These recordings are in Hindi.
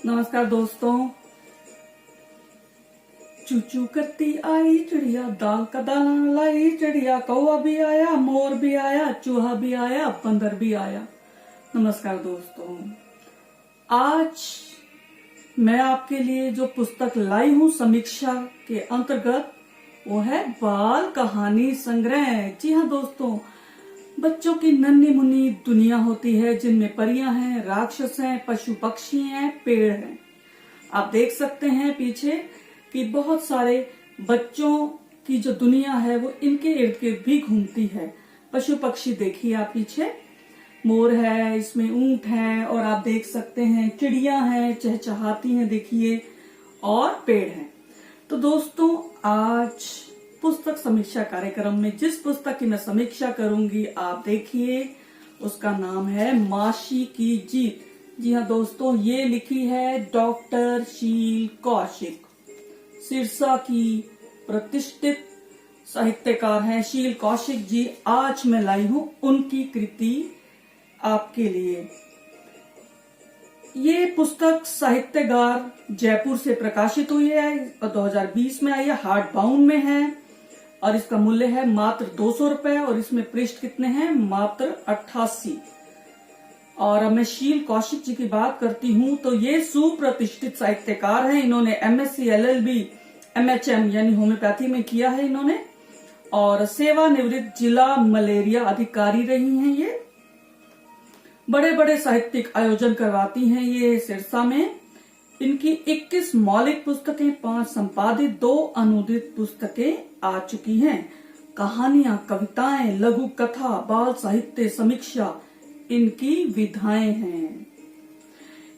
नमस्कार दोस्तों। चू चू करती आई चिड़िया, दाल का दाना लाई चिड़िया, कौवा भी आया, मोर भी आया, चूहा भी आया, बंदर भी आया। नमस्कार दोस्तों, आज मैं आपके लिए जो पुस्तक लाई हूँ समीक्षा के अंतर्गत, वो है बाल कहानी संग्रह। जी हाँ दोस्तों, बच्चों की नन्ही मुन्नी दुनिया होती है जिनमें परियां हैं, राक्षस हैं, पशु पक्षी हैं, पेड़ हैं। आप देख सकते हैं पीछे कि बहुत सारे बच्चों की जो दुनिया है वो इनके इर्द गिर्द भी घूमती है। पशु पक्षी देखिए आप पीछे, मोर है, इसमें ऊंट है, और आप देख सकते हैं चिड़िया हैं, चहचहाती हैं देखिए, और पेड़ हैं। तो दोस्तों, आज पुस्तक समीक्षा कार्यक्रम में जिस पुस्तक की मैं समीक्षा करूंगी, आप देखिए, उसका नाम है माशी की जीत। जी हाँ दोस्तों, ये लिखी है डॉक्टर शील कौशिक। सिरसा की प्रतिष्ठित साहित्यकार हैं शील कौशिक जी। आज मैं लाई हूं उनकी कृति आपके लिए। ये पुस्तक साहित्यकार जयपुर से प्रकाशित हुई है, 2020 में आई है, हार्ड बाउंड में है, और इसका मूल्य है मात्र 200 रुपए, और इसमें पृष्ठ कितने हैं? मात्र 88। और अब मैं शील कौशिक जी की बात करती हूँ तो ये सुप्रतिष्ठित साहित्यकार हैं। इन्होंने MSc LLB MHM यानी होम्योपैथी में किया है इन्होंने, और सेवानिवृत्त जिला मलेरिया अधिकारी रही हैं। ये बड़े बड़े साहित्यिक आयोजन करवाती हैं ये सिरसा में। इनकी 21 मौलिक पुस्तकें, 5 संपादित, 2 अनुदित पुस्तकें आ चुकी हैं। कहानियां, कविताएं, लघु कथा, बाल साहित्य, समीक्षा इनकी विधाएं हैं।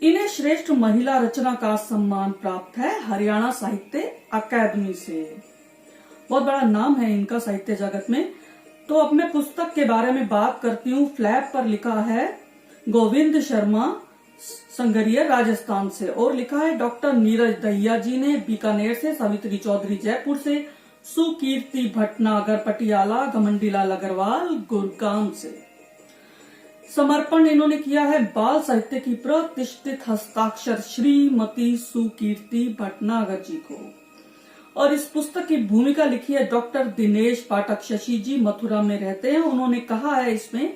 इन्हें श्रेष्ठ महिला रचना का सम्मान प्राप्त है हरियाणा साहित्य अकादमी से। बहुत बड़ा नाम है इनका साहित्य जगत में। तो अब मैं पुस्तक के बारे में बात करती हूँ। फ्लैप पर लिखा है गोविंद शर्मा, संगरिया राजस्थान से, और लिखा है डॉक्टर नीरज दहिया जी ने बीकानेर से, सावित्री चौधरी जयपुर से, सुकीर्ति भटनागर पटियाला, घमंडीलाल अग्रवाल गुरुग्राम से। समर्पण इन्होंने किया है बाल साहित्य की प्रतिष्ठित हस्ताक्षर श्रीमती सुकीर्ति भटनागर जी को। और इस पुस्तक की भूमिका लिखी है डॉक्टर दिनेश पाठक शशि जी, मथुरा में रहते हैं। उन्होंने कहा है इसमें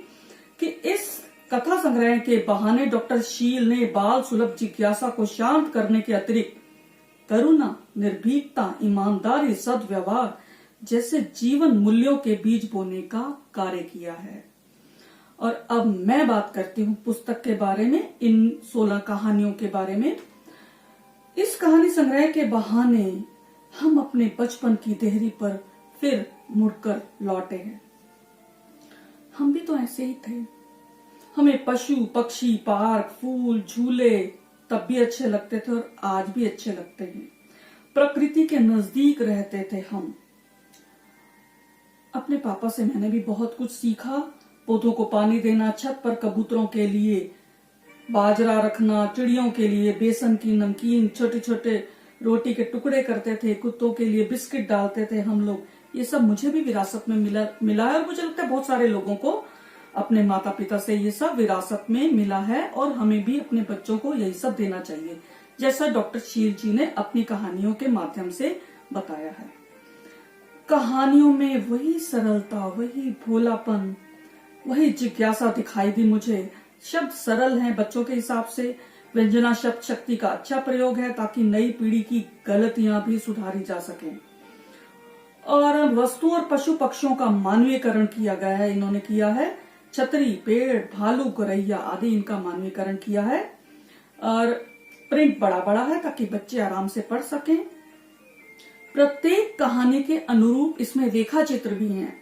कि इस कथा संग्रह के बहाने डॉक्टर शील ने बाल सुलभ जिज्ञासा को शांत करने के अतिरिक्त करुणा, निर्भीकता, ईमानदारी, सद्व्यवहार जैसे जीवन मूल्यों के बीज बोने का कार्य किया है। और अब मैं बात करती हूँ पुस्तक के बारे में, इन 16 कहानियों के बारे में। इस कहानी संग्रह के बहाने हम अपने बचपन की देहरी पर फिर मुड़कर लौटे हैं। हम भी तो ऐसे ही थे। हमें पशु पक्षी, पार्क, फूल, झूले तब भी अच्छे लगते थे और आज भी अच्छे लगते हैं। प्रकृति के नजदीक रहते थे हम। अपने पापा से मैंने भी बहुत कुछ सीखा। पौधों को पानी देना, छत पर कबूतरों के लिए बाजरा रखना, चिड़ियों के लिए बेसन की नमकीन, छोटे छोटे रोटी के टुकड़े करते थे, कुत्तों के लिए बिस्किट डालते थे हम लोग। ये सब मुझे भी विरासत में मिला है, और मुझे लगता है बहुत सारे लोगों को अपने माता पिता से ये सब विरासत में मिला है, और हमें भी अपने बच्चों को यही सब देना चाहिए, जैसा डॉक्टर शील जी ने अपनी कहानियों के माध्यम से बताया है। कहानियों में वही सरलता, वही भोलापन, वही जिज्ञासा दिखाई दी मुझे। शब्द सरल हैं बच्चों के हिसाब से। व्यंजना शब्द शक्ति का अच्छा प्रयोग है ताकि नई पीढ़ी की गलतियां भी सुधारी जा सके। और वस्तु और पशु पक्षियों का मानवीयकरण किया गया है। इन्होंने किया है छतरी, पेड़, भालू, गौरैया आदि, इनका मानवीयकरण किया है। और प्रिंट बड़ा बड़ा है ताकि बच्चे आराम से पढ़ सकें। प्रत्येक कहानी के अनुरूप इसमें रेखा चित्र भी हैं।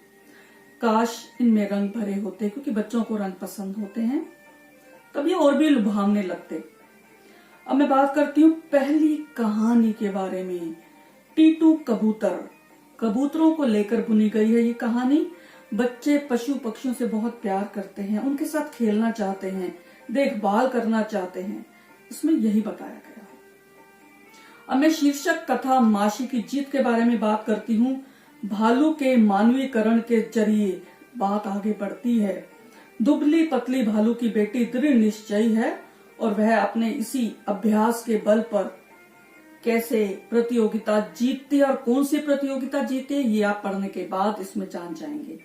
काश इनमें रंग भरे होते, क्योंकि बच्चों को रंग पसंद होते हैं, तब ये और भी लुभावने लगते। अब मैं बात करती हूँ पहली कहानी के बारे में। टीटू कबूतर। कबूतरों को लेकर बुनी गई है ये कहानी। बच्चे पशु पक्षियों से बहुत प्यार करते हैं, उनके साथ खेलना चाहते हैं, देखभाल करना चाहते हैं। इसमें यही बताया गया है। अब मैं शीर्षक कथा माशी की जीत के बारे में बात करती हूँ। भालू के मानवीकरण के जरिए बात आगे बढ़ती है। दुबली पतली भालू की बेटी दृढ़ निश्चयी है और वह अपने इसी अभ्यास के बल पर कैसे प्रतियोगिता जीतती है और कौन सी प्रतियोगिता जीती है, ये आप पढ़ने के बाद इसमें जान जाएंगे।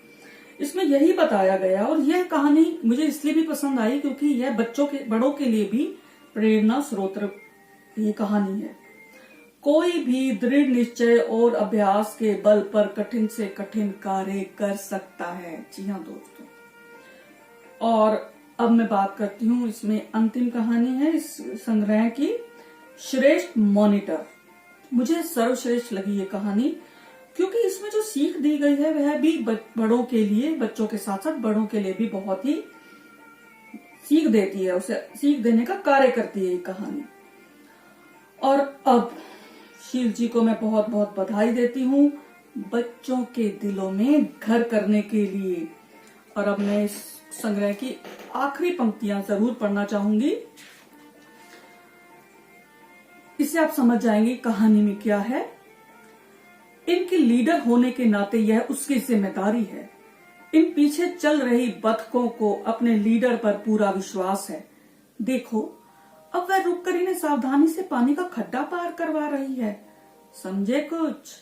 इसमें यही बताया गया और यह कहानी मुझे इसलिए भी पसंद आई क्योंकि यह बड़ों के लिए भी प्रेरणा स्रोत ये कहानी है। कोई भी दृढ़ निश्चय और अभ्यास के बल पर कठिन से कठिन कार्य कर सकता है। जी हाँ दोस्तों, और अब मैं बात करती हूँ, इसमें अंतिम कहानी है इस संग्रह की, श्रेष्ठ मॉनिटर। मुझे सर्वश्रेष्ठ लगी ये कहानी क्योंकि इसमें जो सीख दी गई है वह भी बड़ों के लिए, बच्चों के साथ साथ बड़ों के लिए भी बहुत ही सीख देती है, उसे सीख देने का कार्य करती है ये कहानी। और अब शील जी को मैं बहुत बहुत बधाई देती हूँ बच्चों के दिलों में घर करने के लिए। और अब मैं इस संग्रह की आखिरी पंक्तियां जरूर पढ़ना चाहूंगी, इससे आप समझ जाएंगे कहानी में क्या है। इनके लीडर होने के नाते यह उसकी जिम्मेदारी है। इन पीछे चल रही बतखों को अपने लीडर पर पूरा विश्वास है। देखो, अब वह रुककर इन्हें सावधानी से पानी का खड्डा पार करवा रही है। समझे कुछ?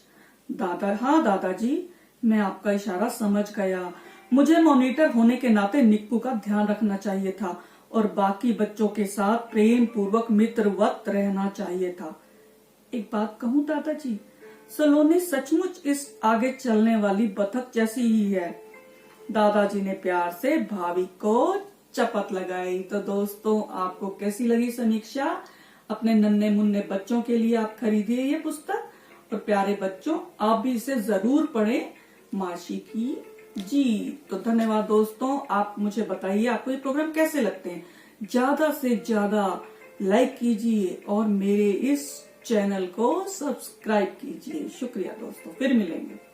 दादा, हाँ दादाजी, मैं आपका इशारा समझ गया। मुझे मॉनिटर होने के नाते निक्कू का ध्यान रखना चाहिए था और बाकी बच्चों के साथ प्रेम पूर्वक मित्रवत रहना चाहिए था। एक बात कहूँ दादाजी, सलोनी सचमुच इस आगे चलने वाली बतख जैसी ही है। दादाजी ने प्यार से भाभी को चपत लगाई। तो दोस्तों, आपको कैसी लगी समीक्षा? अपने नन्हे मुन्ने बच्चों के लिए आप खरीदिए ये पुस्तक और प्यारे बच्चों, आप भी इसे जरूर पढ़ें। माशी की जी। तो धन्यवाद दोस्तों, आप मुझे बताइए आपको ये प्रोग्राम कैसे लगते हैं। ज्यादा से ज्यादा लाइक कीजिए और मेरे इस चैनल को सब्सक्राइब कीजिए। शुक्रिया दोस्तों, फिर मिलेंगे।